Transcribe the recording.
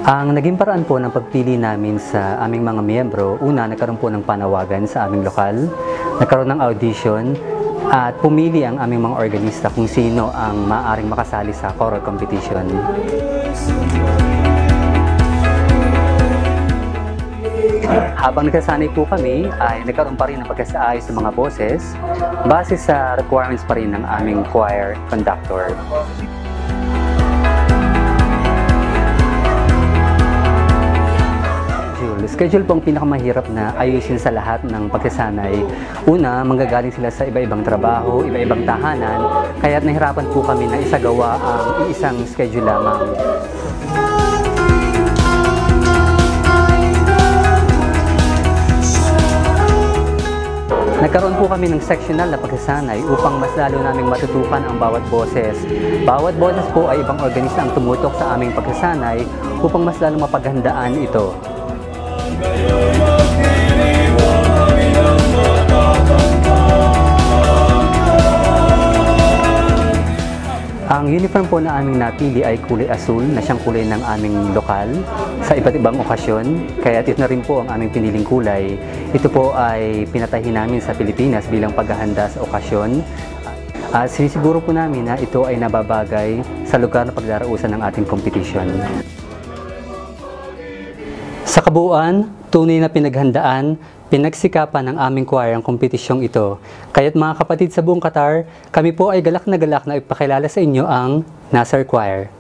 Ang naging paraan po ng pagpili namin sa aming mga miyembro, una, nagkaroon po ng panawagan sa aming lokal, nagkaroon ng audition, at pumili ang aming mga organista kung sino ang maaaring makasali sa choral competition. Habang nagsasanay po kami, ay nagkaroon pa rin ng pagkasaayos ng mga boses base sa requirements pa rin ng aming choir conductor. Schedule po ang pinakamahirap na ayusin sa lahat ng pagsasanay. Una, manggagaling sila sa iba-ibang trabaho, iba-ibang tahanan, kaya't nahirapan po kami na isagawa ang iisang schedule lamang. Nagkaroon po kami ng sectional na pagsasanay upang mas lalo naming matutukan ang bawat boses. Bawat boses po ay ibang organista ang tumutok sa aming pagsasanay upang mas lalo mapaghandaan ito. Ang uniform po na aming napili ay kulay asul na siyang kulay ng aming lokal sa iba't ibang okasyon. Kaya ito na rin po ang aming piniling kulay. Ito po ay pinatahi namin sa Pilipinas bilang paghahanda sa okasyon. At sinisiguro po namin na ito ay nababagay sa lugar na pagdarausan ng ating competition. Sa kabuuan, tunay na pinaghandaan, pinagsikapan ng aming choir ang kompetisyong ito. Kaya't mga kapatid sa buong Qatar, kami po ay galak na ipakilala sa inyo ang Nasser Choir.